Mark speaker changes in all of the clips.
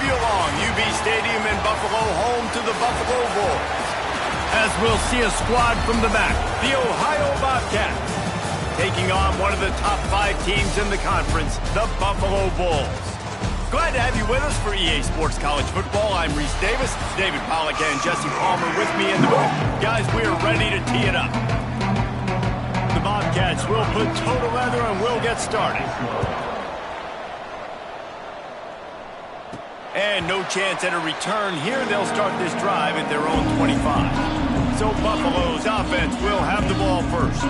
Speaker 1: move you along. UB Stadium in Buffalo, home to the Buffalo Bulls. As we'll see a squad from the back, the Ohio Bobcats, taking on one of the top 5 teams in the conference, the Buffalo Bulls. Glad to have you with us for EA Sports College Football. I'm Reese Davis, David Pollack and Jesse Palmer with me in the booth. Guys, we are ready to tee it up. The Bobcats will put toe together and we'll get started. And no chance at a return here. They'll start this drive at their own 25. So Buffalo's offense will have the ball first.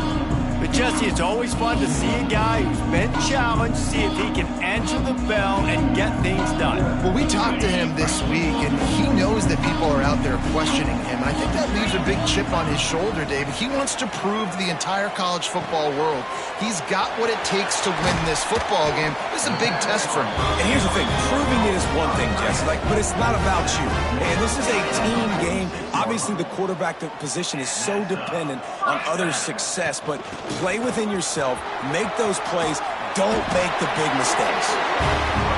Speaker 1: But Jesse, it's always fun to see a guy who's been challenged, see if he can answer the bell and get things done.
Speaker 2: Well, we talked to him this week, and he knows that people are out there questioning him. And I think that leaves a big chip on his shoulder, David. He wants to prove to the entire college football world he's got what it takes to win this football game. This is a big test for him.
Speaker 3: And here's the thing. Proving it is one thing, Jesse, but it's not about you. And this is a team game. Obviously, the quarterback position is so dependent on others' success, but play within yourself, make those plays, don't make the big mistakes.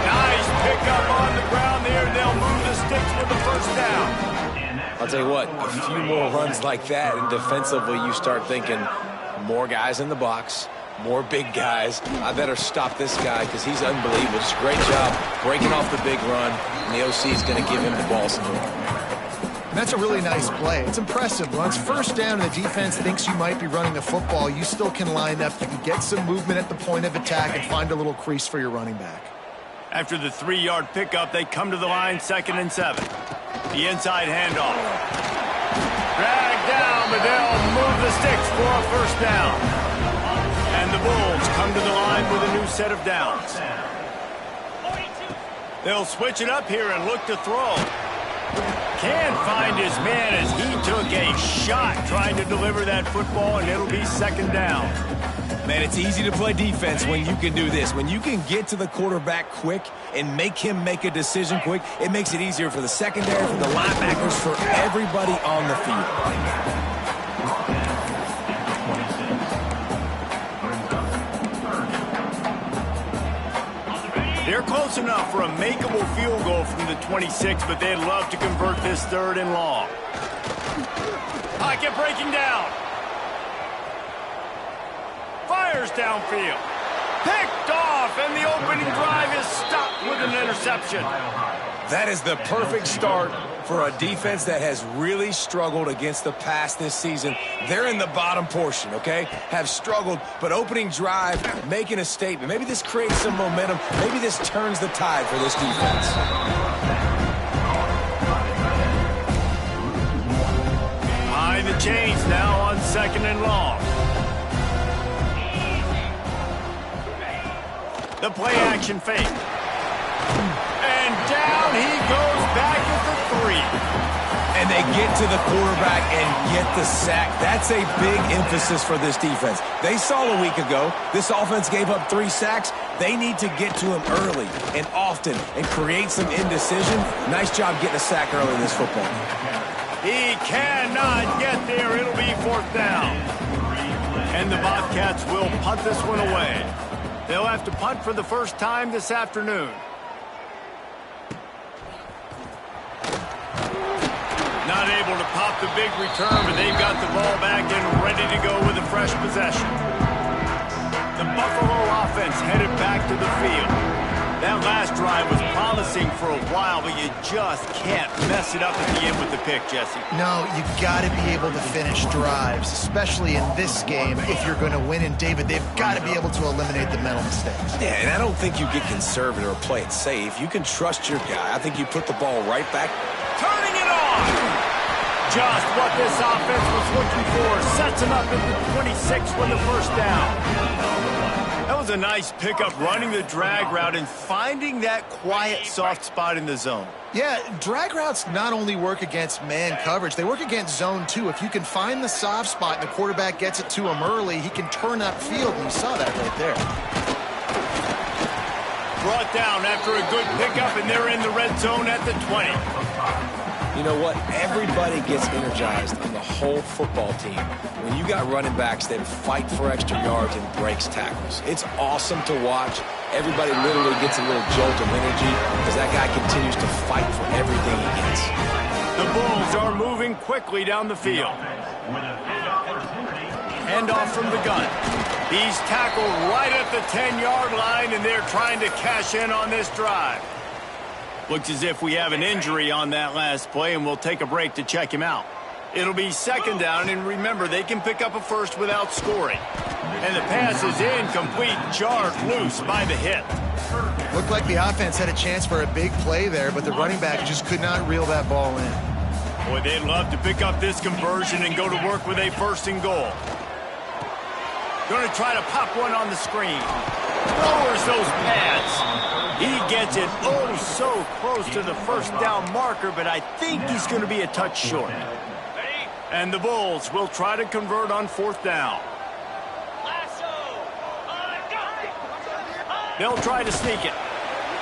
Speaker 1: Nice pickup on the ground there. They'll move the sticks with the first down.
Speaker 4: I'll tell you what, a few more runs like that, and defensively you start thinking more guys in the box, more big guys. I better stop this guy because he's unbelievable. Just a great job breaking off the big run, and the OC is going to give him the ball some more.
Speaker 2: That's a really nice play. It's impressive. Once first down and the defense thinks you might be running the football, you still can line up. You can get some movement at the point of attack and find a little crease for your running back.
Speaker 1: After the 3-yard pickup, they come to the line, 2nd and 7. The inside handoff. Dragged down, but they'll move the sticks for a first down. And the Bulls come to the line with a new set of downs. They'll switch it up here and look to throw. Can't find his man as he took a shot trying to deliver that football, and it'll be 2nd down.
Speaker 3: Man, it's easy to play defense when you can do this. When you can get to the quarterback quick and make him make a decision quick, it makes it easier for the secondary, for the linebackers, for everybody on the field.
Speaker 1: They're close enough for a makeable field goal from the 26, but they'd love to convert this 3rd and long. Pocket breaking down. Fires downfield. Picked off, and the opening drive is stopped with an interception.
Speaker 3: That is the perfect start for a defense that has really struggled against the pass this season. They're in the bottom portion, okay? Have struggled, but opening drive, making a statement. Maybe this creates some momentum. Maybe this turns the tide for this defense.
Speaker 1: Behind the chains now on 2nd and long. The play action fake. And down he goes back at the 3.
Speaker 3: And they get to the quarterback and get the sack. That's a big emphasis for this defense. They saw a week ago, this offense gave up 3 sacks. They need to get to him early and often and create some indecision. Nice job getting a sack early in this football.
Speaker 1: He cannot get there. It'll be 4th down. And the Bobcats will punt this one away. They'll have to punt for the first time this afternoon. Not able to pop the big return, but they've got the ball back and ready to go with a fresh possession. The Buffalo offense headed back to the field. That last drive was promising for a while, but you just can't mess it up at the end with the pick, Jesse.
Speaker 2: No, you got to be able to finish drives, especially in this game. If you're going to win, and David, they've got to be able to eliminate the mental mistakes.
Speaker 3: Yeah, and I don't think you get conservative or play it safe. You can trust your guy. I think you put the ball right back.
Speaker 1: Turning it on! Just what this offense was looking for. Sets him up at the 26 with the first down. That was a nice pickup, running the drag route and finding that quiet, soft spot in the zone.
Speaker 2: Yeah, drag routes not only work against man coverage, they work against zone too. If you can find the soft spot and the quarterback gets it to him early, he can turn upfield, and you saw that right there.
Speaker 1: Brought down after a good pickup, and they're in the red zone at the 20.
Speaker 4: You know what? Everybody gets energized on the whole football team when you got running backs that fight for extra yards and breaks tackles. It's awesome to watch. Everybody literally gets a little jolt of energy because that guy continues to fight for everything he gets.
Speaker 1: The Bulls are moving quickly down the field. Handoff from the gun. He's tackled right at the 10-yard line, and they're trying to cash in on this drive. Looks as if we have an injury on that last play, and we'll take a break to check him out. It'll be second down, and remember, they can pick up a first without scoring. And the pass is incomplete, jarred loose by the hit.
Speaker 2: Looked like the offense had a chance for a big play there, but the running back just could not reel that ball in.
Speaker 1: Boy, they'd love to pick up this conversion and go to work with a first and goal. Going to try to pop one on the screen. Lowers those pads. He gets it oh so close to the first down marker, but I think he's going to be a touch short. And the Bulls will try to convert on fourth down. They'll try to sneak it.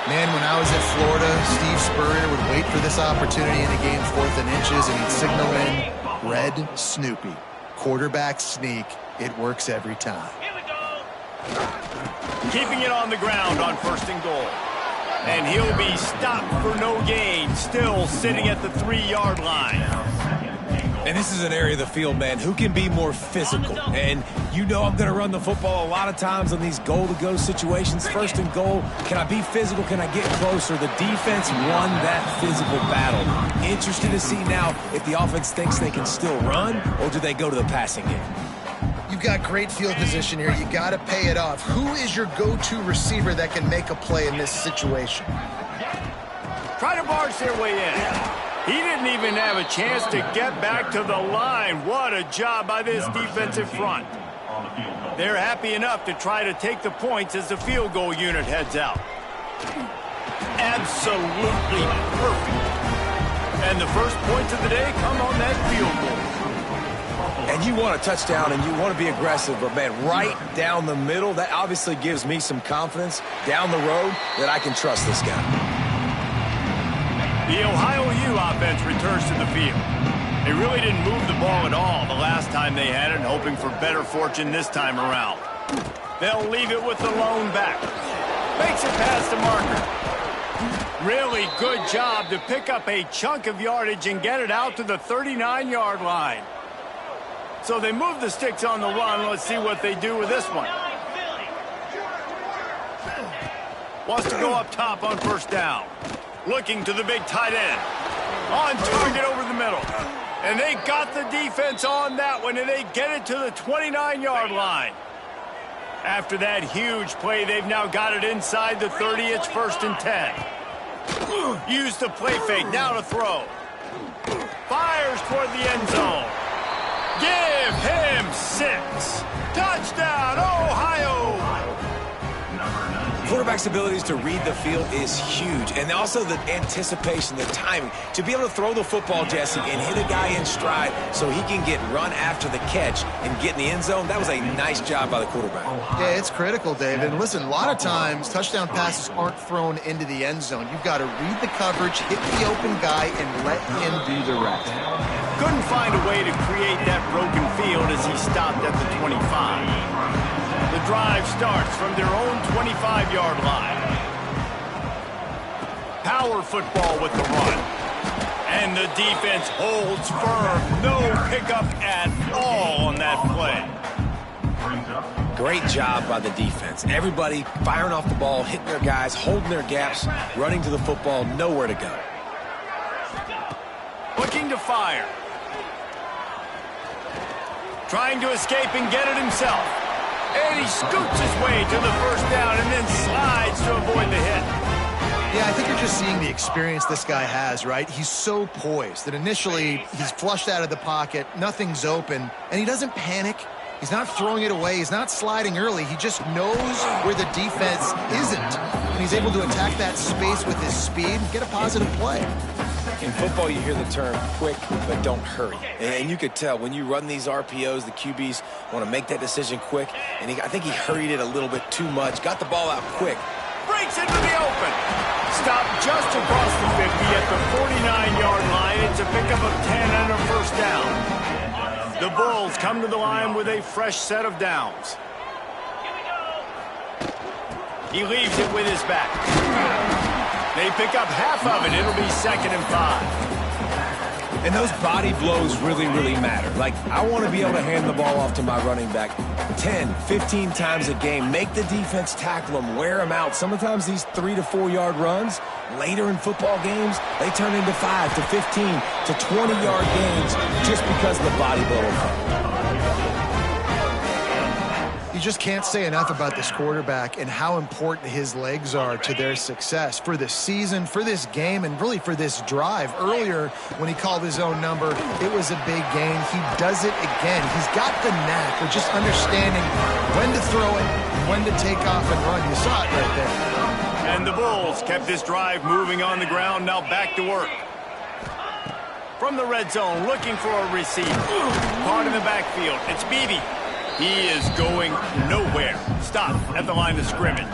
Speaker 2: Man, when I was at Florida, Steve Spurrier would wait for this opportunity in a game 4th and inches, and he'd signal in Red Snoopy. Quarterback sneak. It works every time.
Speaker 1: Keeping it on the ground on first and goal. And he'll be stopped for no gain, still sitting at the 3-yard line.
Speaker 3: And this is an area of the field, man, who can be more physical. And you know I'm going to run the football a lot of times on these goal-to-go situations. First and goal, can I be physical? Can I get closer? The defense won that physical battle. Interested to see now if the offense thinks they can still run, or do they go to the passing game?
Speaker 2: You've got great field position here. You got to pay it off. Who is your go-to receiver that can make a play in this situation?
Speaker 1: Try to barge their way in. He didn't even have a chance to get back to the line. What a job by this defensive front. They're happy enough to try to take the points as the field goal unit heads out. Absolutely perfect. And the first points of the day come on that field goal.
Speaker 4: And you want a touchdown and you want to be aggressive, but man, right down the middle, that obviously gives me some confidence down the road that I can trust this guy.
Speaker 1: The Ohio U offense returns to the field. They really didn't move the ball at all the last time they had it, hoping for better fortune this time around. They'll leave it with the lone back. Makes it past the marker. Really good job to pick up a chunk of yardage and get it out to the 39-yard line. So they move the sticks on the run. Let's see what they do with this one. Wants to go up top on first down. Looking to the big tight end. On target over the middle. And they got the defense on that one, and they get it to the 29-yard line. After that huge play, they've now got it inside the 30. It's 1st and 10. Use the play fake. Now to throw. Fires toward the end zone. Give him 6. Touchdown, Ohio!
Speaker 3: Quarterback's abilities to read the field is huge, and also the anticipation, the timing. To be able to throw the football, Jesse, and hit a guy in stride so he can get run after the catch and get in the end zone, that was a nice job by the quarterback.
Speaker 2: Yeah, it's critical, David. And listen, a lot of times touchdown passes aren't thrown into the end zone. You've got to read the coverage, hit the open guy, and let him do the rest.
Speaker 1: Couldn't find a way to create that broken field as he stopped at the 25. The drive starts from their own 25-yard line. Power football with the run. And the defense holds firm. No pickup at all on that play.
Speaker 4: Great job by the defense. Everybody firing off the ball, hitting their guys, holding their gaps, running to the football, nowhere to go.
Speaker 1: Looking to fire. Trying to escape and get it himself. And he scoots his way to the first down and then slides to avoid the hit.
Speaker 2: Yeah, I think you're just seeing the experience this guy has, right? He's so poised that initially he's flushed out of the pocket, nothing's open, and he doesn't panic. He's not throwing it away. He's not sliding early. He just knows where the defense isn't, and he's able to attack that space with his speed and get a positive play.
Speaker 4: In football, you hear the term quick, but don't hurry. And you could tell when you run these RPOs, the QBs want to make that decision quick. And I think he hurried it a little bit too much. Got the ball out quick.
Speaker 1: Breaks into the open. Stopped just across the 50 at the 49-yard line. It's a pickup of 10 and a first down. The Bulls come to the line with a fresh set of downs. He leaves it with his back. They pick up half of it. It'll be 2nd and 5.
Speaker 3: And those body blows really, really matter. Like, I want to be able to hand the ball off to my running back 10, 15 times a game. Make the defense tackle them, wear them out. Sometimes these 3 to 4 yard runs, later in football games, they turn into 5 to 15 to 20 yard games just because of the body blow effect.
Speaker 2: You just can't say enough about this quarterback and how important his legs are to their success for this season, for this game, and really for this drive. Earlier, when he called his own number, it was a big gain. He does it again. He's got the knack of just understanding when to throw it, when to take off and run. You saw it right there.
Speaker 1: And the Bulls kept this drive moving on the ground, now back to work. From the red zone, looking for a receiver. Caught in the backfield. It's Beebe. He is going nowhere. Stop at the line of scrimmage.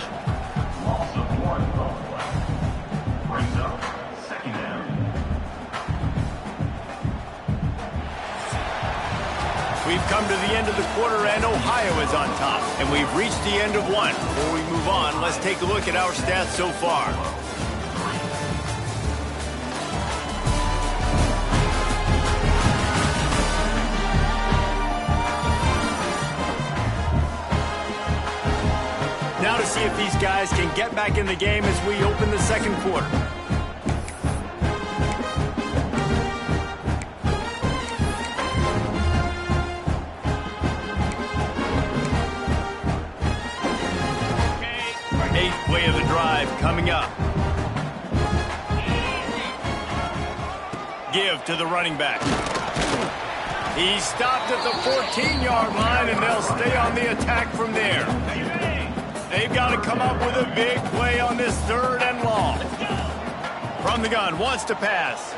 Speaker 1: We've come to the end of the quarter, and Ohio is on top. And we've reached the end of one. Before we move on, let's take a look at our stats so far. Now to see if these guys can get back in the game as we open the second quarter. Eighth play of the drive coming up. Give to the running back. He stopped at the 14-yard line, and they'll stay on the attack from there. They've got to come up with a big play on this 3rd and long. From the gun, wants to pass.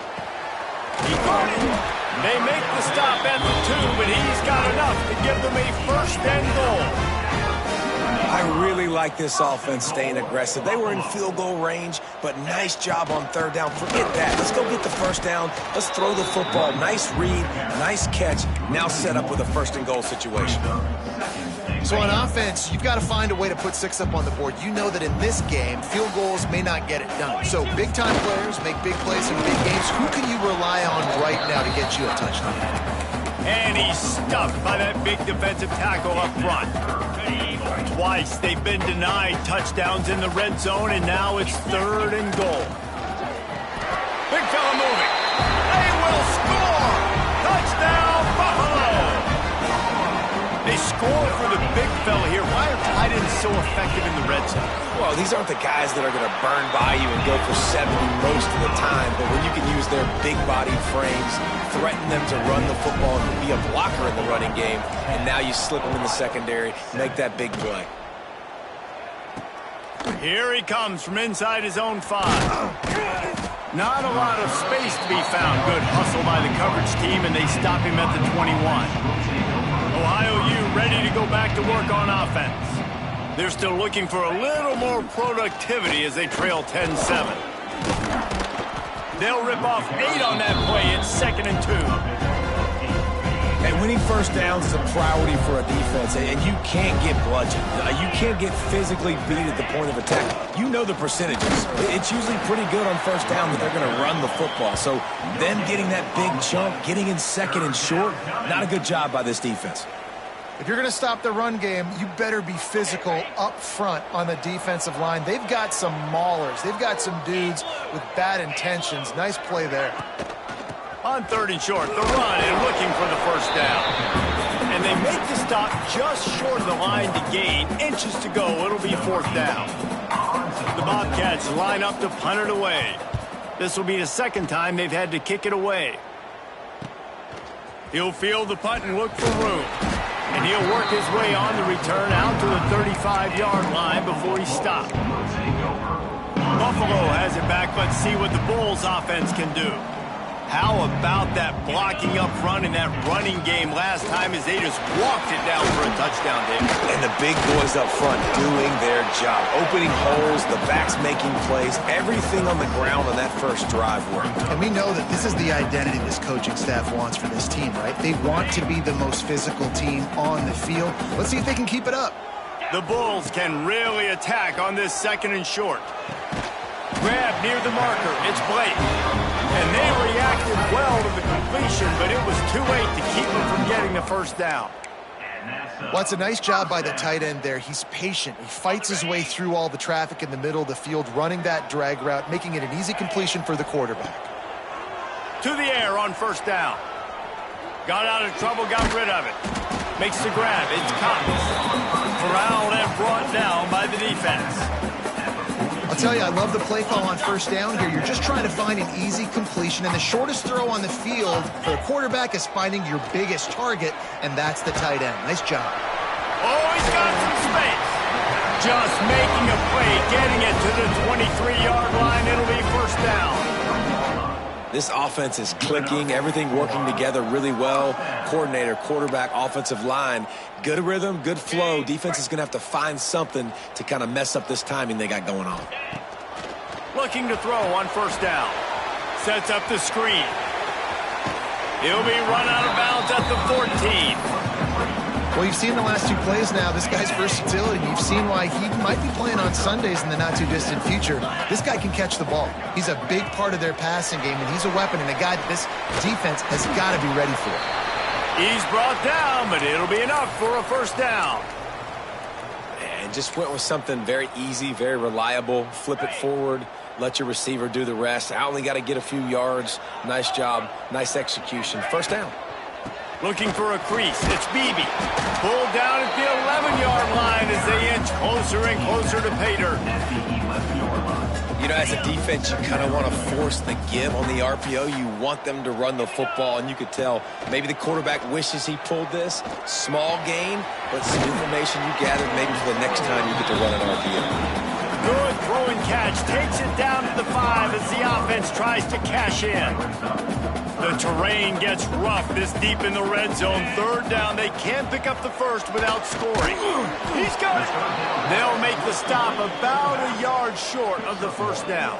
Speaker 1: They make the stop at the 2, but he's got enough to give them a 1st and goal.
Speaker 3: I really like this offense staying aggressive. They were in field goal range, but nice job on 3rd down. Forget that. Let's go get the 1st down. Let's throw the football. Nice read, nice catch. Now set up with a 1st and goal situation.
Speaker 2: So on offense, you've got to find a way to put 6 up on the board. You know that in this game, field goals may not get it done. So big-time players make big plays in big games. Who can you rely on right now to get you a touchdown?
Speaker 1: And he's stuffed by that big defensive tackle up front. Twice they've been denied touchdowns in the red zone, and now it's 3rd and goal. Big fella moving. They will score! Touchdown, Buffalo! They score for the big fella here. Why are tight ends so effective in the red zone?
Speaker 3: Well, these aren't the guys that are going to burn by you and go for 70 most of the time, but when you can use their big-bodied frames, threaten them to run the football and be a blocker in the running game, and now you slip them in the secondary, make that big play.
Speaker 1: Here he comes from inside his own 5. Not a lot of space to be found. Good hustle by the coverage team, and they stop him at the 21. Ohio U ready to go back to work on offense. They're still looking for a little more productivity as they trail 10-7. They'll rip off 8 on that play. It's 2nd and 2.
Speaker 3: And winning 1st downs is a priority for a defense, and you can't get bludgeoned. You can't get physically beat at the point of attack. You know the percentages. It's usually pretty good on 1st down that they're going to run the football. So them getting that big chunk, getting in 2nd and short, not a good job by this defense.
Speaker 2: If you're going to stop the run game, you better be physical up front on the defensive line. They've got some maulers. They've got some dudes with bad intentions. Nice play there.
Speaker 1: On 3rd and short, the run and looking for the 1st down. And they make the stop just short of the line to gain. Inches to go. It'll be 4th down. The Bobcats line up to punt it away. This will be the 2nd time they've had to kick it away. He'll field the punt and look for room. And he'll work his way on the return out to the 35-yard line before he stopped. Buffalo has it back. Let's see what the Bulls offense can do. How about that blocking up front and that running game last time as they just walked it down for a touchdown, David?
Speaker 3: And the big boys up front doing their job. Opening holes, the backs making plays, everything on the ground on that first drive worked.
Speaker 2: And we know that this is the identity this coaching staff wants for this team, right? They want to be the most physical team on the field. Let's see if they can keep it up.
Speaker 1: The Bulls can really attack on this 2nd and short. Grab near the marker. It's Blake. And they reacted well to the completion, but it was too late to keep them from getting the first down.
Speaker 2: Well, it's a nice job by the tight end there. He's patient. He fights his way through all the traffic in the middle of the field, running that drag route, making it an easy completion for the quarterback.
Speaker 1: To the air on 1st down. Got out of trouble, got rid of it. Makes the grab. It's Cox. Corralled and brought down by the defense.
Speaker 2: I'll tell you, I love the play call on 1st down here. You're just trying to find an easy completion, and the shortest throw on the field for the quarterback is finding your biggest target, and that's the tight end. Nice job.
Speaker 1: Oh, he's got some space. Just making a play, getting it to the 23-yard line. It'll be 1st down.
Speaker 3: This offense is clicking, everything working together really well. Coordinator, quarterback, offensive line, good rhythm, good flow. Defense is going to have to find something to kind of mess up this timing they got going on.
Speaker 1: Looking to throw on 1st down. Sets up the screen. He'll be run out of bounds at the 14.
Speaker 2: Well, you've seen the last 2 plays now, this guy's versatility. You've seen why he might be playing on Sundays in the not-too-distant future. This guy can catch the ball. He's a big part of their passing game, and he's a weapon and a guy that this defense has got to be ready for.
Speaker 1: He's brought down, but it'll be enough for a 1st down.
Speaker 3: And just went with something very easy, very reliable. Flip it forward, let your receiver do the rest. I only got to get a few yards. Nice job, nice execution. 1st down.
Speaker 1: Looking for a crease. It's Beebe. Pulled down at the 11-yard line as they inch closer and closer to pay dirt.
Speaker 3: You know, as a defense, you kind of want to force the give on the RPO. You want them to run the football, and you could tell maybe the quarterback wishes he pulled this. Small gain, but some information you gathered maybe for the next time you get to run an RPO.
Speaker 1: Good throw and catch. Takes it down to the 5 as the offense tries to cash in. The terrain gets rough this deep in the red zone. 3rd down. They can't pick up the first without scoring. He's got it. They'll make the stop about a yard short of the 1st down.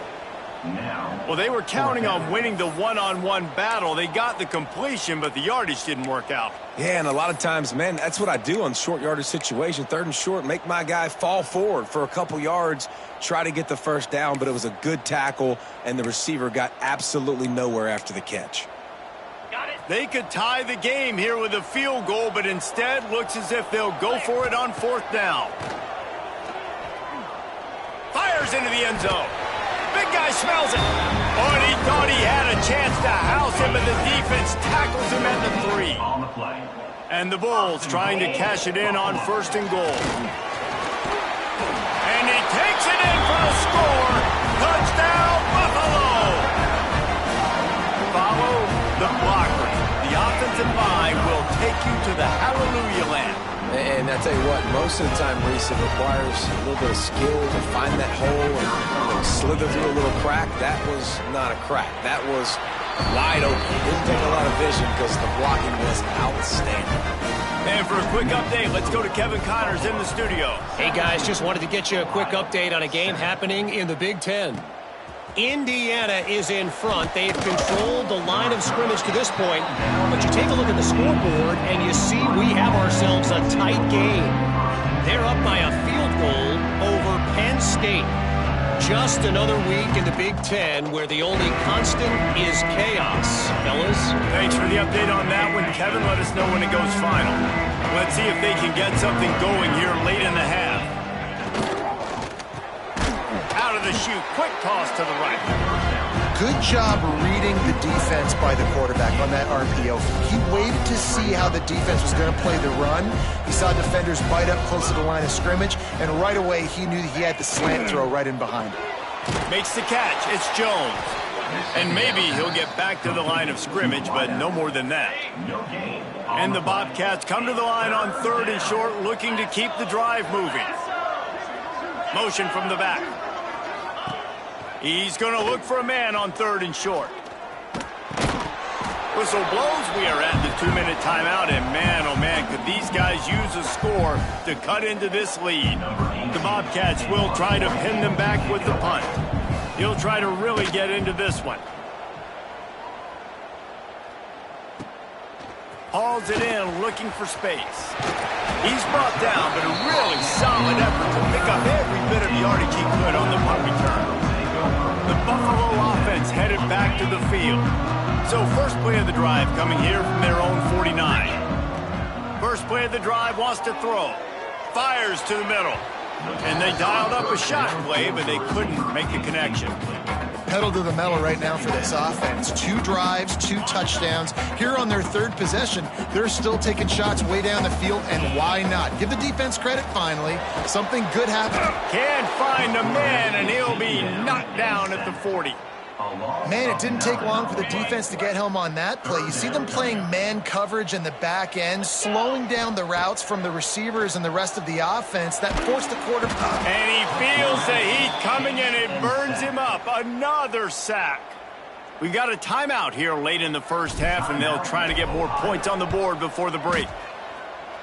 Speaker 1: Well, they were counting on winning the one-on-one battle. They got the completion, but the yardage didn't work out.
Speaker 3: Yeah, and a lot of times, man, that's what I do on short yardage situation. 3rd and short, make my guy fall forward for a couple yards, try to get the 1st down, but it was a good tackle, and the receiver got absolutely nowhere after the catch.
Speaker 1: They could tie the game here with a field goal, but instead looks as if they'll go for it on 4th down. Fires into the end zone. Big guy smells it. Oh, and he thought he had a chance to house him, but the defense tackles him at the 3. And the Bulls trying to cash it in on 1st and goal. And he takes it in for the score. Touchdown, Buffalo. Follow the blockers. The offensive line will take you to the hallelujah land.
Speaker 3: And I tell you what, most of the time, Reese, it requires a little bit of skill to find that hole and slither through a little crack. That was not a crack. That was wide open. It didn't take a lot of vision because the blocking was outstanding.
Speaker 1: And for a quick update, let's go to Kevin Connors in the studio.
Speaker 5: Hey, guys, just wanted to get you a quick update on a game happening in the Big Ten. Indiana is in front. They've controlled the line of scrimmage to this point. But you take a look at the scoreboard, and you see we have ourselves a tight game. They're up by a field goal over Penn State. Just another week in the Big Ten where the only constant is chaos. Fellas?
Speaker 1: Thanks for the update on that one, Kevin. Let us know when it goes final. Let's see if they can get something going here late in the half. Out of the chute, quick toss to the right.
Speaker 2: Good job reading the defense by the quarterback on that RPO. He waited to see how the defense was going to play the run. He saw defenders bite up close to the line of scrimmage, and right away he knew that he had the slant throw right in behind him.
Speaker 1: Makes the catch. It's Jones. And maybe he'll get back to the line of scrimmage, but no more than that. And the Bobcats come to the line on 3rd and short, looking to keep the drive moving. Motion from the back. He's going to look for a man on 3rd and short. Whistle blows. We are at the 2-minute timeout, and man, oh man, could these guys use a score to cut into this lead. The Bobcats will try to pin them back with the punt. He'll try to really get into this one. Hauls it in, looking for space. He's brought down, but a really solid effort to pick up every bit of yardage he could on the punt return. The Buffalo offense headed back to the field. So first play of the drive coming here from their own 49. First play of the drive wants to throw. Fires to the middle. And they dialed up a shot play, but they couldn't make the connection.
Speaker 2: Pedal to the metal right now for this offense. 2 drives, 2 touchdowns. Here on their 3rd possession, they're still taking shots way down the field, and why not? Give the defense credit finally. Something good happened.
Speaker 1: Can't find a man, and he'll be knocked down at the 40.
Speaker 2: Man, it didn't take long for the defense to get home on that play. You see them playing man coverage in the back end, slowing down the routes from the receivers and the rest of the offense. That forced the quarterback.
Speaker 1: And he feels the heat coming, and it burns him up. Another sack. We've got a timeout here late in the first half, and they'll try to get more points on the board before the break.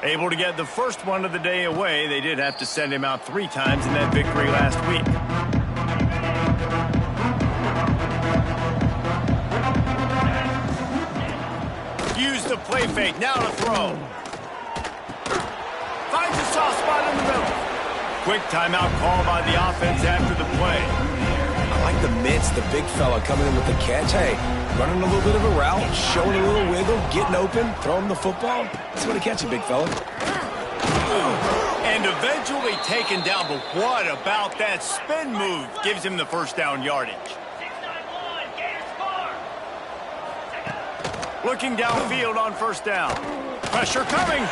Speaker 1: Able to get the first one of the day away. They did have to send him out 3 times in that victory last week. Use the play fake, now to throw. Finds a soft spot in the middle. Quick timeout call by the offense after the play.
Speaker 3: I like the mitts, the big fella coming in with the catch. Hey, running a little bit of a route, showing a little wiggle, getting open, throwing the football. That's what to catch you, big fella.
Speaker 1: And eventually taken down, but what about that spin move? Gives him the first down yardage. Looking downfield on first down. Pressure coming.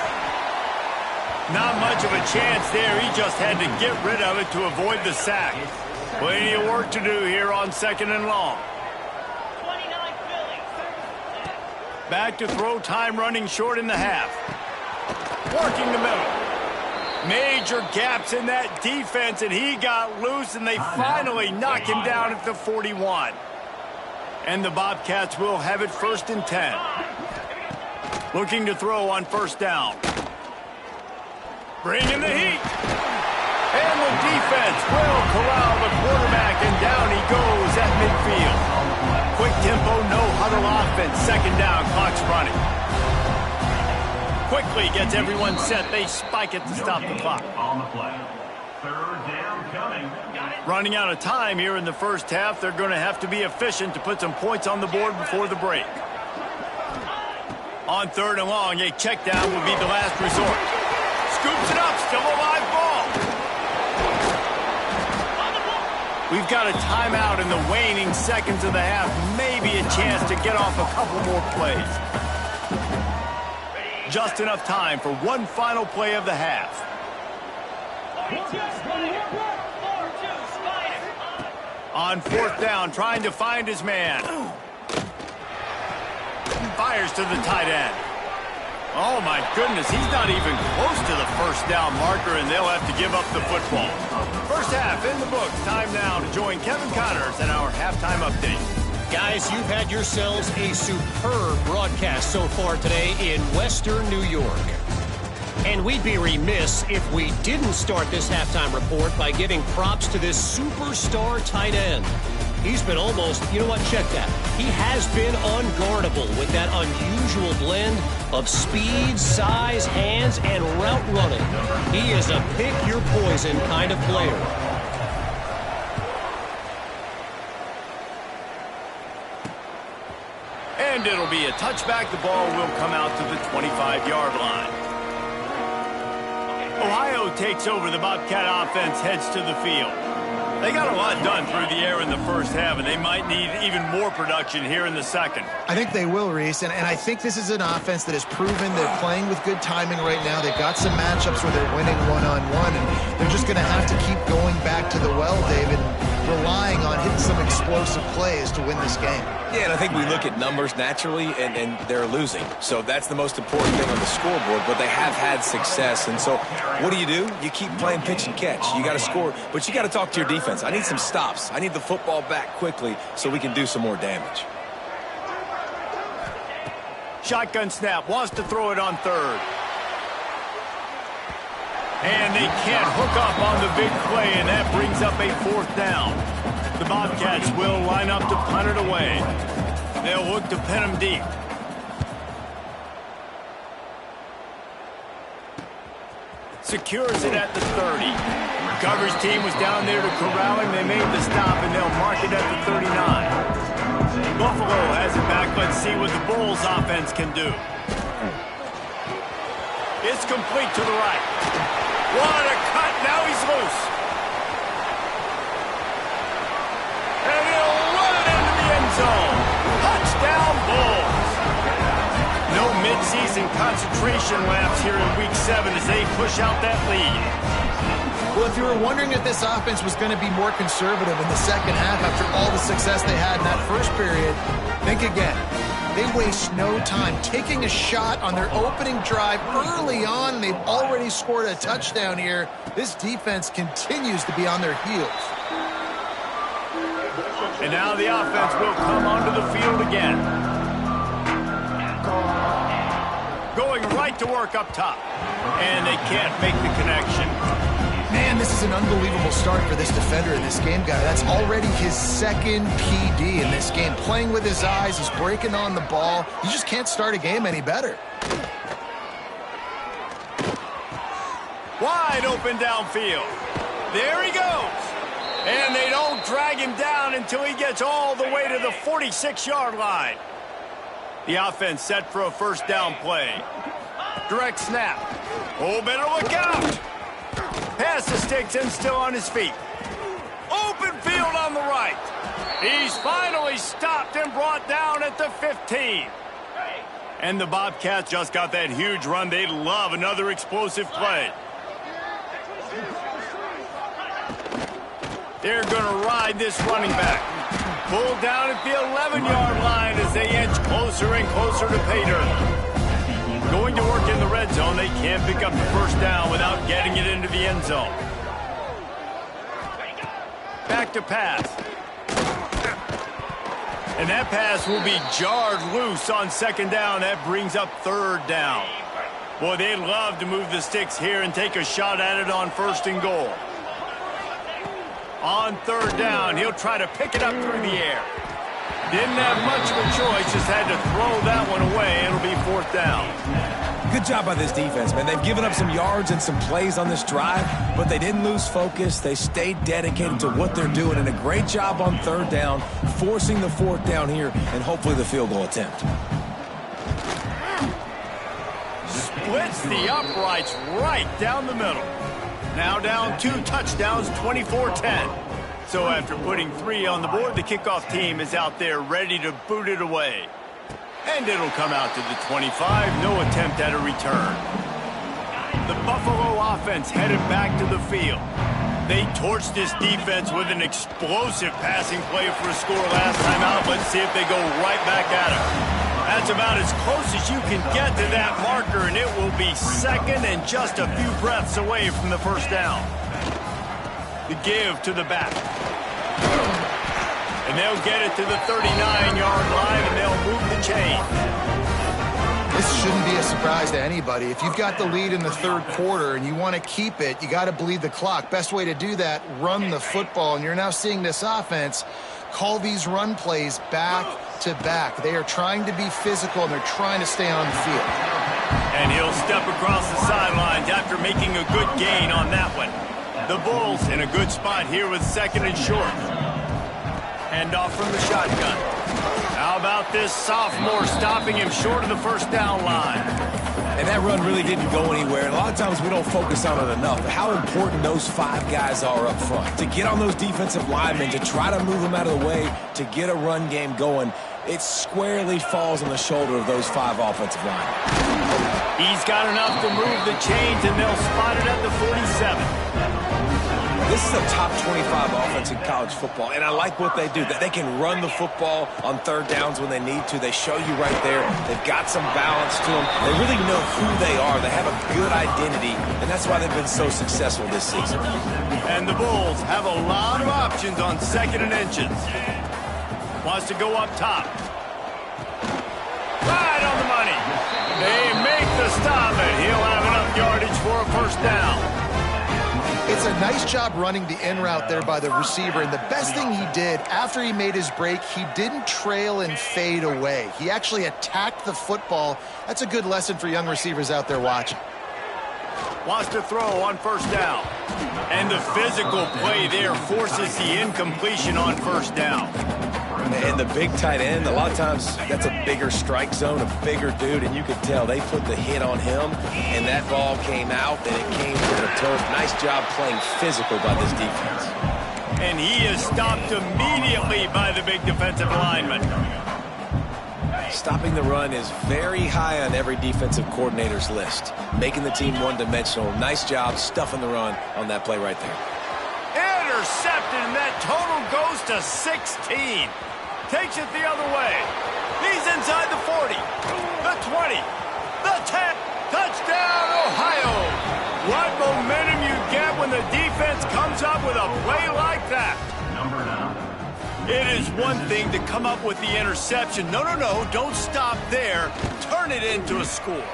Speaker 1: Not much of a chance there. He just had to get rid of it to avoid the sack. Plenty of work to do here on 2nd and long. Back to throw, time running short in the half. Working the middle. Major gaps in that defense, and he got loose, and they finally knock him down at the 41. And the Bobcats will have it 1st and 10. Looking to throw on first down. Bringing the heat. And the defense will corral the quarterback, and down he goes at midfield. Quick tempo, no huddle offense. 2nd down, clock's running. Quickly gets everyone set. They spike it to stop the clock.
Speaker 6: On the play. 3rd down coming.
Speaker 1: Running out of time here in the first half. They're going to have to be efficient to put some points on the board before the break. On 3rd and long, a check down will be the last resort. Scoops it up, still a live ball. We've got a timeout in the waning seconds of the half. Maybe a chance to get off a couple more plays. Just enough time for one final play of the half. On 4th down, trying to find his man. Fires to the tight end. Oh, my goodness, he's not even close to the first down marker, and they'll have to give up the football. First half in the books. Time now to join Kevin Connors in our halftime update.
Speaker 5: Guys, you've had yourselves a superb broadcast so far today in Western New York. And we'd be remiss if we didn't start this halftime report by giving props to this superstar tight end. He's been almost, you know what, check that. He has been unguardable with that unusual blend of speed, size, hands, and route running. He is a pick-your-poison kind of player.
Speaker 1: And it'll be a touchback. The ball will come out to the 25-yard line. Ohio takes over. The Bobcat offense heads to the field. They got a lot done through the air in the first half, and they might need even more production here in the second.
Speaker 2: I think they will, Reese, and I think this is an offense that has proven they're playing with good timing right now. They've got some matchups where they're winning one-on-one, and they're just going to have to keep going back to the well, David, and relying on hitting some explosive plays to win this game.
Speaker 3: Yeah, and I think we look at numbers naturally, and they're losing. So that's the most important thing on the scoreboard, but they have had success. And so what do? You keep playing pitch and catch. You got to score, but you got to talk to your defense. I need some stops. I need the football back quickly so we can do some more damage.
Speaker 1: Shotgun snap, wants to throw it on third. And they can't hook up on the big play, and that brings up a 4th down. The Bobcats will line up to punt it away. They'll look to pin them deep. Secures it at the 30. Coverage team was down there to corral him. They made the stop, and they'll mark it at the 39. Buffalo has it back. Let's see what the Bulls offense can do. It's complete to the right. What a cut. Now he's loose. And he'll run it into the end zone. Touchdown, Bulls. No midseason concentration laps here in Week 7 as they push out that lead.
Speaker 2: Well, if you were wondering if this offense was going to be more conservative in the second half after all the success they had in that first period, think again. They waste no time taking a shot on their opening drive early on. They've already scored a touchdown here. This defense continues to be on their heels.
Speaker 1: And now the offense will come onto the field again. Going right to work up top. And they can't make the connection.
Speaker 2: Man, this is an unbelievable start for this defender in this game, guy. That's already his 2nd PD in this game. Playing with his eyes, he's breaking on the ball. You just can't start a game any better.
Speaker 1: Wide open downfield. There he goes. And they don't drag him down until he gets all the way to the 46-yard line. The offense set for a 1st down play. Direct snap. Oh, better look out. Pass to Sticks and still on his feet. Open field on the right. He's finally stopped and brought down at the 15. And the Bobcats just got that huge run. They love another explosive play. They're going to ride this running back. Pulled down at the 11-yard line as they inch closer and closer to pay dirt. Going to work in the red zone. They can't pick up the 1st down without getting it into the end zone. Back to pass. And that pass will be jarred loose on 2nd down. That brings up 3rd down. Boy, they love to move the sticks here and take a shot at it on 1st and goal. On 3rd down, he'll try to pick it up through the air. Didn't have much of a choice, just had to throw that one away. It'll be 4th down.
Speaker 3: Good job by this defense, man. They've given up some yards and some plays on this drive, but they didn't lose focus. They stayed dedicated to what they're doing, and a great job on 3rd down, forcing the 4th down here, and hopefully the field goal attempt.
Speaker 1: Splits the uprights right down the middle. Now down 2 touchdowns, 24-10. So after putting 3 on the board, the kickoff team is out there ready to boot it away. And it'll come out to the 25, no attempt at a return. The Buffalo offense headed back to the field. They torched this defense with an explosive passing play for a score last time out. Let's see if they go right back at it. That's about as close as you can get to that marker, and it will be 2nd and just a few breaths away from the 1st down. The give to the back. And they'll get it to the 39-yard line, and they'll move the chain.
Speaker 2: This shouldn't be a surprise to anybody. If you've got the lead in the 3rd quarter and you want to keep it, you got to bleed the clock. Best way to do that, run the football. And you're now seeing this offense call these run plays back to back. They are trying to be physical, and they're trying to stay on the field.
Speaker 1: And he'll step across the sidelines after making a good gain on that one. The Bulls in a good spot here with 2nd and short. Handoff from the shotgun. How about this sophomore stopping him short of the 1st down line?
Speaker 3: And that run really didn't go anywhere. And a lot of times we don't focus on it enough. But how important those 5 guys are up front. To get on those defensive linemen, to try to move them out of the way, to get a run game going, it squarely falls on the shoulder of those 5 offensive linemen.
Speaker 1: He's got enough to move the chains, and they'll spot it at the 47.
Speaker 3: This is a top 25 offense in college football, and I like what they do. That they can run the football on 3rd downs when they need to. They show you right there. They've got some balance to them. They really know who they are. They have a good identity, and that's why they've been so successful this season.
Speaker 1: And the Bulls have a lot of options on 2nd and inches. Wants to go up top. Right on the money. They make the stop, and he'll have enough yardage for a first down.
Speaker 2: It's a nice job running the in route there by the receiver, and the best thing he did after he made his break, he didn't trail and fade away. He actually attacked the football. That's a good lesson for young receivers out there watching.
Speaker 1: Wants to throw on first down. And the physical play there forces the incompletion on first down.
Speaker 4: And the big tight end, a lot of times that's a bigger strike zone, a bigger dude, and you could tell they put the hit on him, and that ball came out, and it came from the turf. Nice job playing physical by this defense.
Speaker 1: And he is stopped immediately by the big defensive lineman.
Speaker 4: Stopping the run is very high on every defensive coordinator's list. Making the team one-dimensional. Nice job stuffing the run on that play right there.
Speaker 1: Intercepted, and that total goes to 16. Takes it the other way. He's inside the 40, the 20, the 10. Touchdown, Ohio. What momentum you get when the defense comes up with a play like that.
Speaker 6: Number 9.
Speaker 1: It is one thing to come up with the interception. No, don't stop there. Turn it into a score.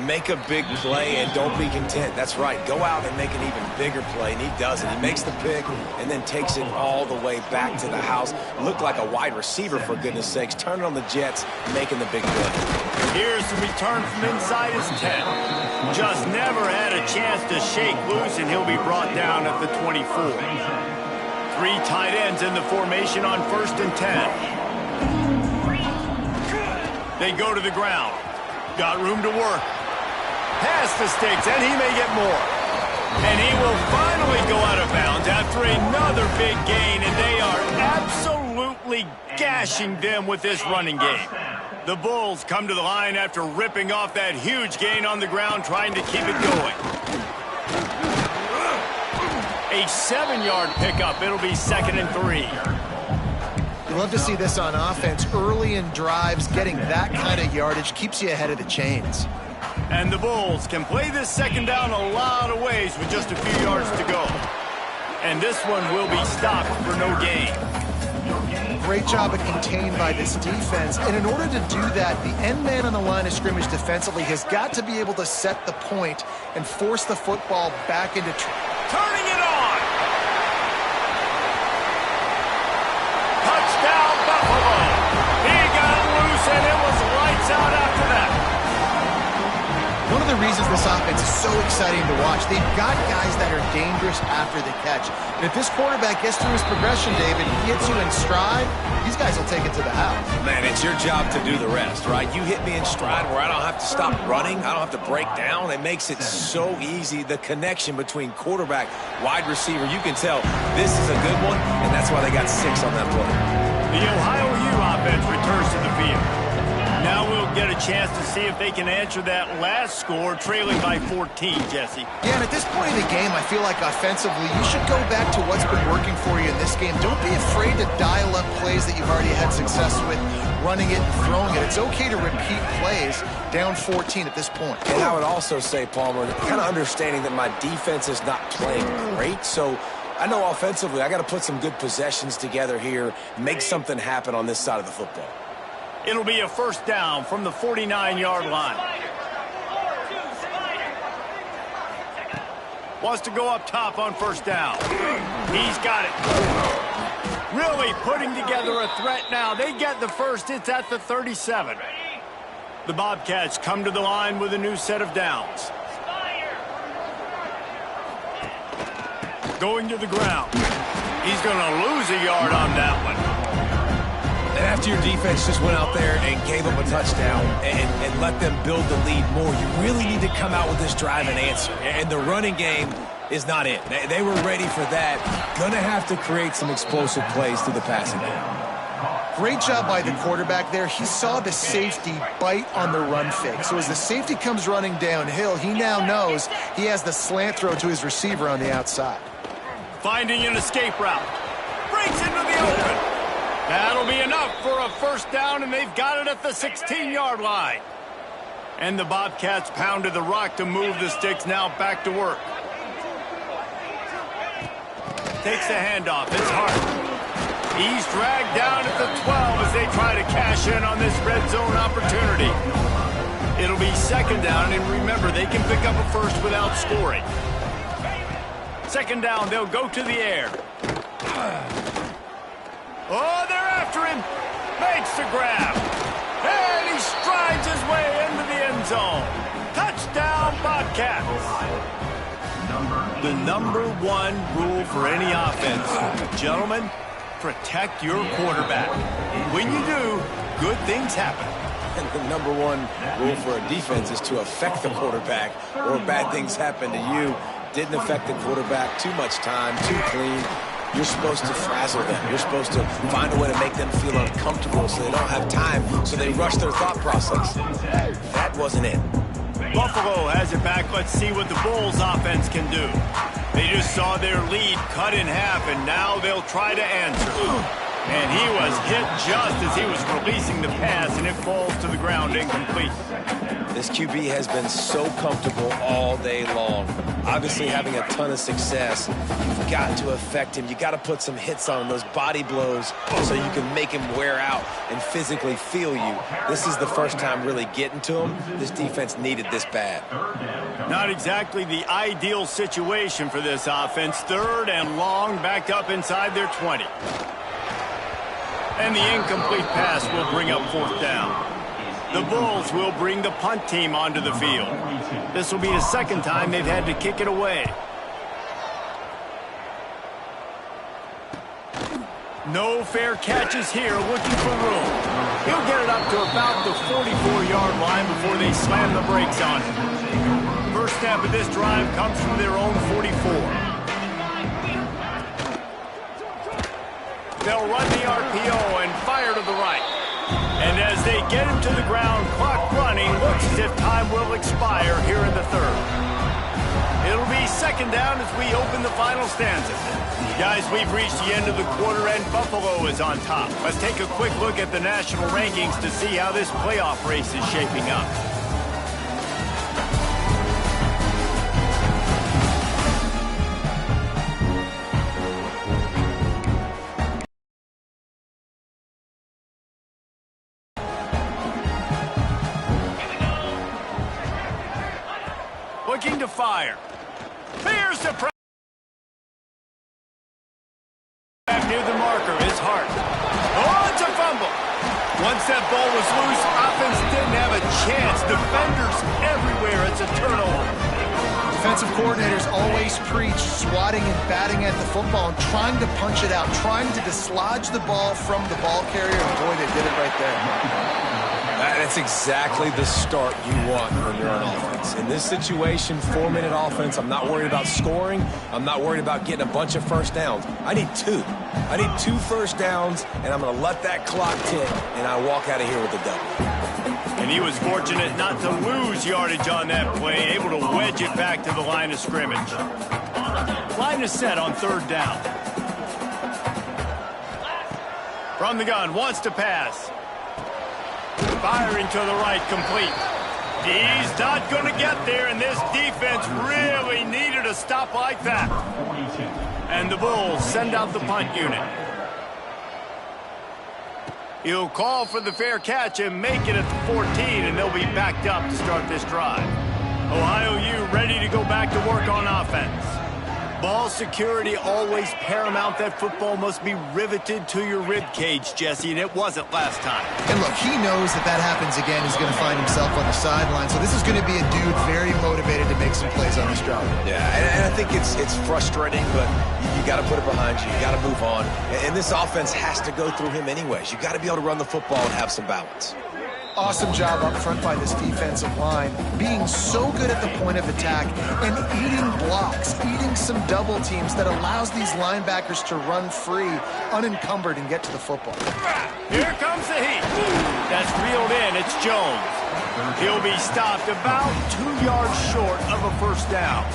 Speaker 4: Make a big play and don't be content. That's right. Go out and make an even bigger play, and he does it. He makes the pick and then takes it all the way back to the house. Looked like a wide receiver, for goodness sakes. Turning on the Jets, making the big play.
Speaker 1: Here's the return from inside his 10. Just never had a chance to shake loose, and he'll be brought down at the 24. 3 tight ends in the formation on 1st and 10. They go to the ground. Got room to work. Pass the sticks, and he may get more. And he will finally go out of bounds after another big gain, and they are absolutely gashing them with this running game. The Bulls come to the line after ripping off that huge gain on the ground, trying to keep it going. A 7-yard pickup. It'll be 2nd and 3.
Speaker 2: You love to see this on offense. Early in drives, getting that kind of yardage keeps you ahead of the chains.
Speaker 1: And the Bulls can play this 2nd down a lot of ways with just a few yards to go. And this one will be stopped for no gain.
Speaker 2: Great job of contained by this defense. And in order to do that, the end man on the line of scrimmage defensively has got to be able to set the point and force the football back into...
Speaker 1: Turning it on! Touchdown, Buffalo! He got loose, and it was lights out after that.
Speaker 2: One of the reasons this offense is so exciting to watch, they've got guys that are dangerous after the catch. And if this quarterback gets through his progression, David, he hits you in stride, these guys will take it to the house.
Speaker 4: Man, it's your job to do the rest, right? You hit me in stride where I don't have to stop running. I don't have to break down. It makes it so easy. The connection between quarterback, wide receiver, you can tell this is a good one, and that's why they got 6 on that play.
Speaker 1: The Ohio U offense returns to the field. Now we'll get a chance to see if they can answer that last score, trailing by 14, Jesse.
Speaker 2: Yeah, and at this point in the game, I feel like offensively, you should go back to what's been working for you in this game. Don't be afraid to dial up plays that you've already had success with, running it and throwing it. It's okay to repeat plays down 14 at this point.
Speaker 4: And I would also say, Palmer, kind of understanding that my defense is not playing great, so I know offensively I got to put some good possessions together here, make something happen on this side of the football.
Speaker 1: It'll be a first down from the 49-yard line. Wants to go up top on first down. He's got it. Really putting together a threat now. They get the first. It's at the 37. The Bobcats come to the line with a new set of downs. Going to the ground. He's going to lose a yard on that one.
Speaker 4: And after your defense just went out there and gave up a touchdown and let them build the lead more, you really need to come out with this drive and answer. And the running game is not it. They were ready for that. Going to have to create some explosive plays through the passing game.
Speaker 2: Great job by the quarterback there. He saw the safety bite on the run fake. So as the safety comes running downhill, he now knows he has the slant throw to his receiver on the outside.
Speaker 1: Finding an escape route. Breaks into the open. That'll be enough for a first down, and they've got it at the 16-yard line. And the Bobcats pounded the rock to move the sticks, now back to work. Takes the handoff. It's Hart. He's dragged down at the 12 as they try to cash in on this red zone opportunity. It'll be second down, and remember, they can pick up a first without scoring. Second down, they'll go to the air. Oh, they're after him. Makes the grab. And he strides his way into the end zone. Touchdown, Bobcats. The number one rule for any offense, gentlemen, protect your quarterback. When you do, good things happen.
Speaker 4: And the number one rule for a defense is to affect the quarterback, or bad things happen to you. Didn't affect the quarterback, too much time, too clean. You're supposed to frazzle them. You're supposed to find a way to make them feel uncomfortable so they don't have time, so they rush their thought process. That wasn't it.
Speaker 1: Buffalo has it back. Let's see what the Bulls offense can do. They just saw their lead cut in half, and now they'll try to answer. And he was hit just as he was releasing the pass, and it falls to the ground incomplete.
Speaker 4: This QB has been so comfortable all day long. Obviously having a ton of success. You've got to affect him. You've got to put some hits on him, those body blows, so you can make him wear out and physically feel you. This is the first time really getting to him. This defense needed this bad.
Speaker 1: Not exactly the ideal situation for this offense. Third and long, backed up inside their 20. And the incomplete pass will bring up fourth down. The Bulls will bring the punt team onto the field. This will be the second time they've had to kick it away. No fair catches here, looking for room. He'll get it up to about the 44-yard line before they slam the brakes on him. First snap of this drive comes from their own 44. They'll run the RPO and fire to the right. And as they get him to the ground, clock running, looks as if time will expire here in the third. It'll be second down as we open the final stanza. Guys, we've reached the end of the quarter, and Buffalo is on top. Let's take a quick look at the national rankings to see how this playoff race is shaping up. Looking to fire. Here's the press. Near the marker is Hart. Oh, it's a fumble. Once that ball was loose, offense didn't have a chance. Defenders everywhere. It's a turnover.
Speaker 2: Defensive coordinators always preach swatting and batting at the football and trying to punch it out, trying to dislodge the ball from the ball carrier, and boy, they did it right there.
Speaker 4: That's exactly the start you want when you're on offense. In this situation, 4-minute offense, I'm not worried about scoring. I'm not worried about getting a bunch of first downs. I need two. I need 2 first downs, and I'm going to let that clock tick, and I walk out of here with a W.
Speaker 1: And he was fortunate not to lose yardage on that play, able to wedge it back to the line of scrimmage. Line is set on third down. From the gun, wants to pass. Firing to the right, complete. He's not going to get there, and this defense really needed a stop like that. And the Bulls send out the punt unit. He'll call for the fair catch and make it at the 14, and they'll be backed up to start this drive. Ohio U ready to go back to work on offense. Ball security always paramount. That football must be riveted to your rib cage, Jesse, and it wasn't last time.
Speaker 2: And look, he knows that happens again. He's going to find himself on the sideline. So this is going to be a dude very motivated to make some plays on this drive.
Speaker 4: Yeah, and I think it's frustrating, but you got to put it behind you. You got to move on. And this offense has to go through him anyways. You got to be able to run the football and have some balance.
Speaker 2: Awesome job up front by this defensive line, being so good at the point of attack and eating blocks, eating some double teams that allows these linebackers to run free, unencumbered, and get to the football.
Speaker 1: Here comes the heat. That's reeled in. It's Jones. He'll be stopped about 2 yards short of a first down.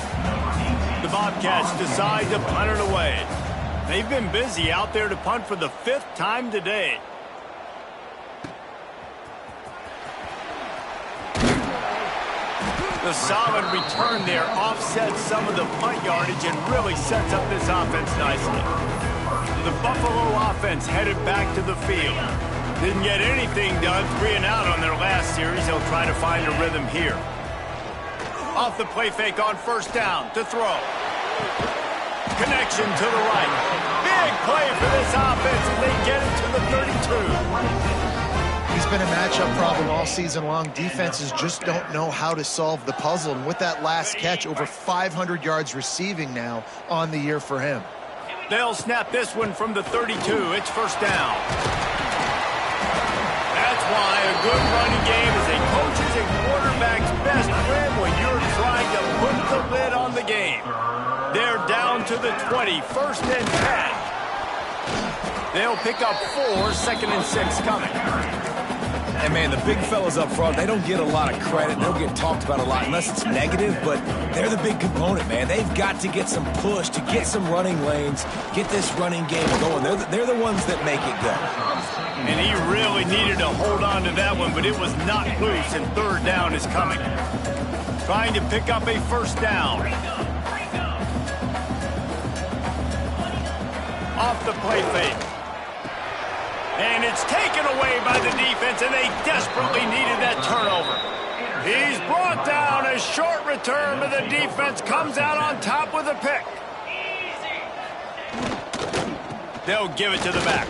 Speaker 1: The Bobcats decide to punt it away. They've been busy out there to punt for the 5th time today. The solid return there offsets some of the punt yardage and really sets up this offense nicely. The Buffalo offense headed back to the field. Didn't get anything done, 3 and out on their last series. They'll try to find a rhythm here. Off the play fake on first down to throw. Connection to the right. Big play for this offense, and they get it to the 32.
Speaker 2: He's been a matchup problem all season long. Defenses just don't know how to solve the puzzle. And with that last catch, over 500 yards receiving now on the year for him.
Speaker 1: They'll snap this one from the 32. It's first down. That's why a good running game is a coach's and quarterback's best friend when you're trying to put the lid on the game. They're down to the 20, first and 10. They'll pick up 4, second and 6 coming.
Speaker 3: And, man, the big fellas up front, they don't get a lot of credit. They don't get talked about a lot unless it's negative, but they're the big component, man. They've got to get some push to get some running lanes, get this running game going. They're the ones that make it go.
Speaker 1: And he really needed to hold on to that one, but it was not loose, and third down is coming. Trying to pick up a first down. Off the play fake. And it's taken away by the defense, and they desperately needed that turnover. He's brought down. A short return, but the defense comes out on top with a pick. They'll give it to the back.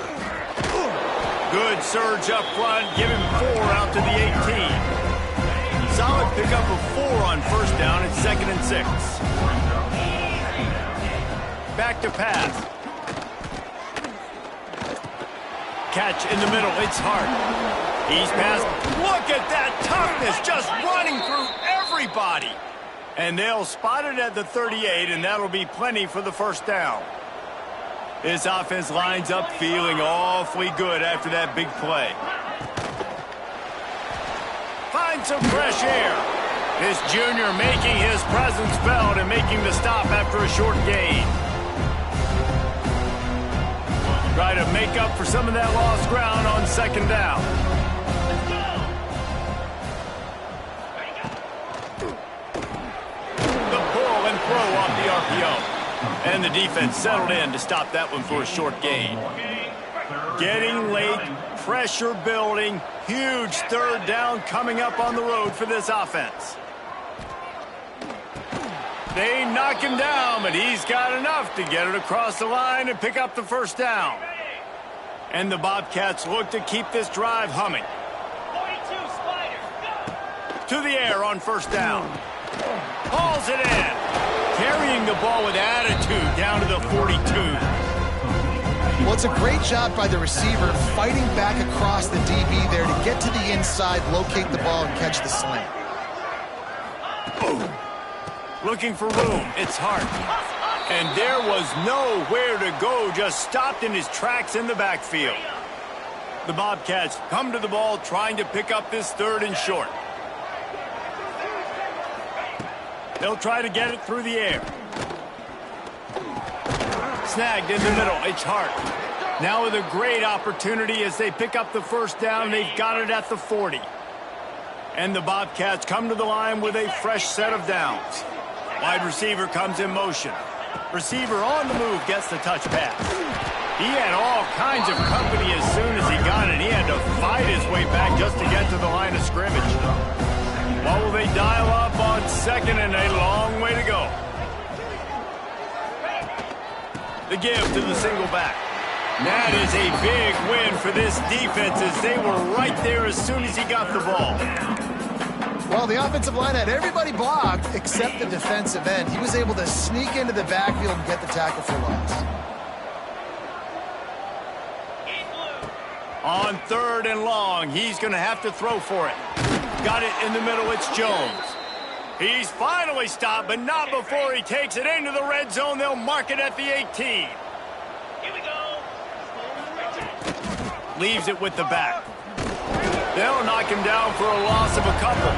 Speaker 1: Good surge up front. Give him 4 out to the 18. Solid pickup of 4 on first down. It's second and 6. Back to pass. Catch in the middle. It's hard. He's passed. Look at that toughness, just running through everybody. And they'll spot it at the 38, and that'll be plenty for the first down. This offense lines up feeling awfully good after that big play. Find some fresh air. This junior making his presence felt and making the stop after a short gain. Try to make up for some of that lost ground on second down. The pull and throw off the RPO. And the defense settled in to stop that one for a short gain. Getting late, pressure building, huge third down coming up on the road for this offense. They knock him down, but he's got enough to get it across the line and pick up the first down. And the Bobcats look to keep this drive humming. To the air on first down. Hauls it in. Carrying the ball with attitude down to the 42.
Speaker 2: Well, it's a great job by the receiver fighting back across the DB there to get to the inside, locate the ball, and catch the slant.
Speaker 1: Looking for room. It's hard. And there was nowhere to go, just stopped in his tracks in the backfield. The Bobcats come to the ball trying to pick up this third and short. They'll try to get it through the air. Snagged in the middle. It's Hart. Now with a great opportunity as they pick up the first down. They've got it at the 40. And the Bobcats come to the line with a fresh set of downs. Wide receiver comes in motion. Receiver on the move gets the touch pass. He had all kinds of company as soon as he got it. He had to fight his way back just to get to the line of scrimmage. What will they dial up on second, and a long way to go. The give to the single back. That is a big win for this defense as they were right there as soon as he got the ball.
Speaker 2: Well, the offensive line had everybody blocked except the defensive end. He was able to sneak into the backfield and get the tackle for loss.
Speaker 1: On third and long, he's going to have to throw for it. Got it in the middle, it's Jones. He's finally stopped, but not before he takes it into the red zone. They'll mark it at the 18. Here we go. Leaves it with the back. They'll knock him down for a loss of a couple.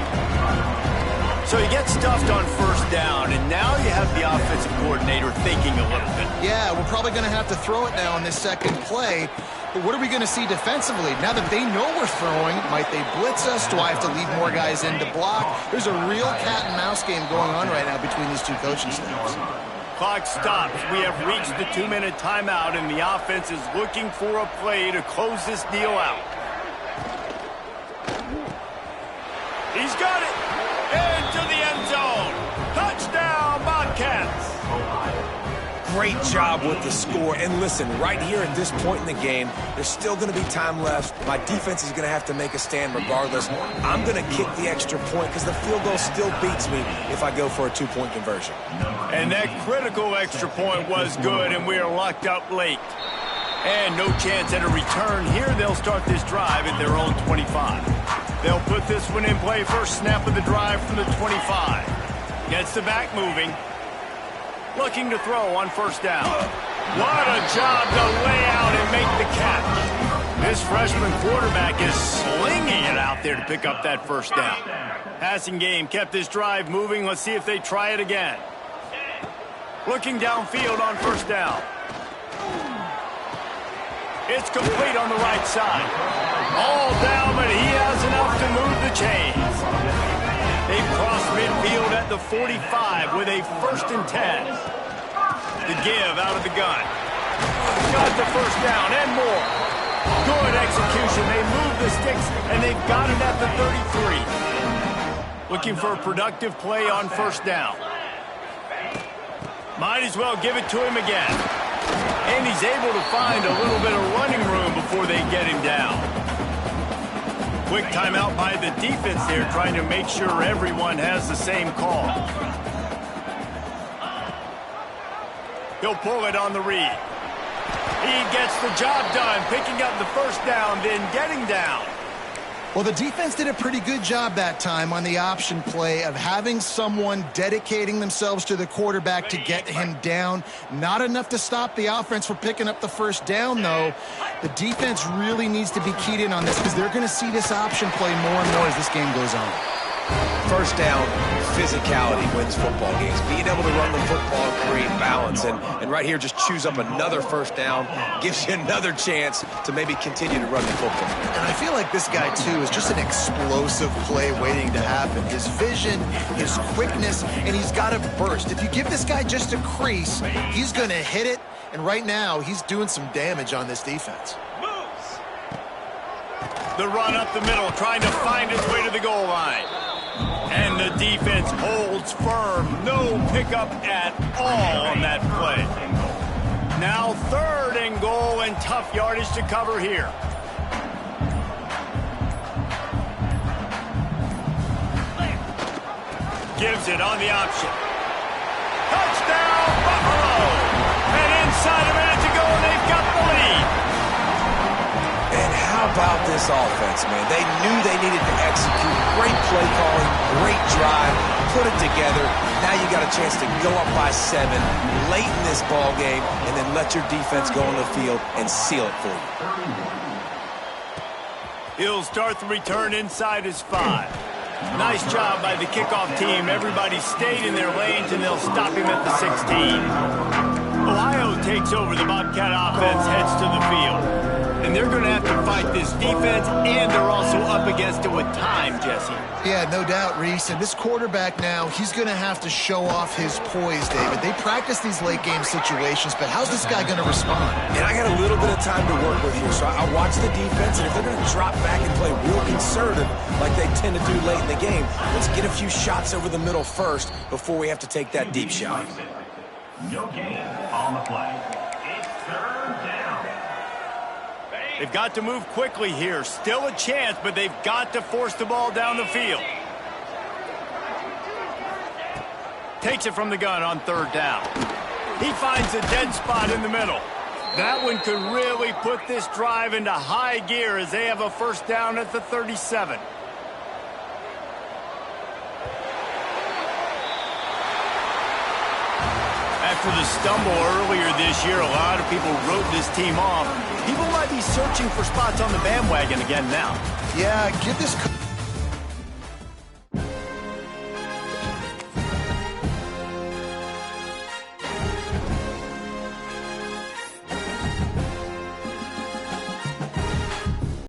Speaker 1: So he gets stuffed on first down, and now you have the offensive coordinator thinking a little bit.
Speaker 2: Yeah, we're probably going to have to throw it now in this second play. But what are we going to see defensively? Now that they know we're throwing, might they blitz us? Do I have to leave more guys in to block? There's a real cat and mouse game going on right now between these two coaching staffs.
Speaker 1: Clock stops. We have reached the 2-minute timeout, and the offense is looking for a play to close this deal out.
Speaker 3: great job with the score. And listen, right here at this point in the game, there's still going to be time left. My defense is going to have to make a stand regardless. I'm going to kick the extra point because the field goal still beats me if I go for a two-point conversion.
Speaker 1: And that critical extra point was good, and we are locked up late. And no chance at a return here. They'll start this drive at their own 25. They'll put this one in play. First snap of the drive from the 25. Gets the back moving. Looking to throw on first down. What a job to lay out and make the catch. This freshman quarterback is slinging it out there to pick up that first down. Passing game kept this drive moving. Let's see if they try it again. Looking downfield on first down. It's complete on the right side. All down, but he has enough to move the chains. They've crossed midfield at the 45 with a 1st and 10. The give out of the gun. Got the first down and more. Good execution. They move the sticks, and they've got it at the 33. Looking for a productive play on first down. Might as well give it to him again. And he's able to find a little bit of running room before they get him down. Quick timeout by the defense there, trying to make sure everyone has the same call. He'll pull it on the read. He gets the job done, picking up the first down, then getting down.
Speaker 2: Well, the defense did a pretty good job that time on the option play of having someone dedicating themselves to the quarterback to get him down. Not enough to stop the offense from picking up the first down, though. The defense really needs to be keyed in on this because they're going to see this option play more and more as this game goes on.
Speaker 3: First down, physicality wins football games. Being able to run the football, create balance. And right here, just choose up another first down, gives you another chance to maybe continue to run the football.
Speaker 2: And I feel like this guy, too, is just an explosive play waiting to happen. His vision, his quickness, and he's got a burst. If you give this guy just a crease, he's going to hit it. And right now, he's doing some damage on this defense.
Speaker 1: The run up the middle, trying to find its way to the goal line. And the defense holds firm. No pickup at all on that play. Now 3rd and goal and tough yardage to cover here. Gives it on the option. Touchdown, Buffalo! And inside a minute to go, and they've got the lead.
Speaker 3: And how about this offense, man? They knew they needed to execute. Great play calling, great drive, put it together. Now you got a chance to go up by 7 late in this ball game and then let your defense go on the field and seal it for you.
Speaker 1: He'll start the return inside his 5. Nice job by the kickoff team. Everybody stayed in their lanes, and they'll stop him at the 16. Ohio takes over. The Bobcat offense heads to the field. And they're going to have to fight this defense, and they're also up against it with time, Jesse.
Speaker 2: Yeah, no doubt, Reese. And this quarterback now, he's going to have to show off his poise, David. They practice these late-game situations, but how's this guy going to respond?
Speaker 3: And I got a little bit of time to work with here, so I watch the defense, and if they're going to drop back and play real conservative like they tend to do late in the game, let's get a few shots over the middle first before we have to take that deep shot.
Speaker 6: No gain on the play. It's 3rd down.
Speaker 1: They've got to move quickly here. Still a chance, but they've got to force the ball down the field. Takes it from the gun on 3rd down. He finds a dead spot in the middle. That one could really put this drive into high gear as they have a first down at the 37. After the stumble earlier this year, a lot of people wrote this team off. People might be searching for spots on the bandwagon again now.
Speaker 2: Yeah, give this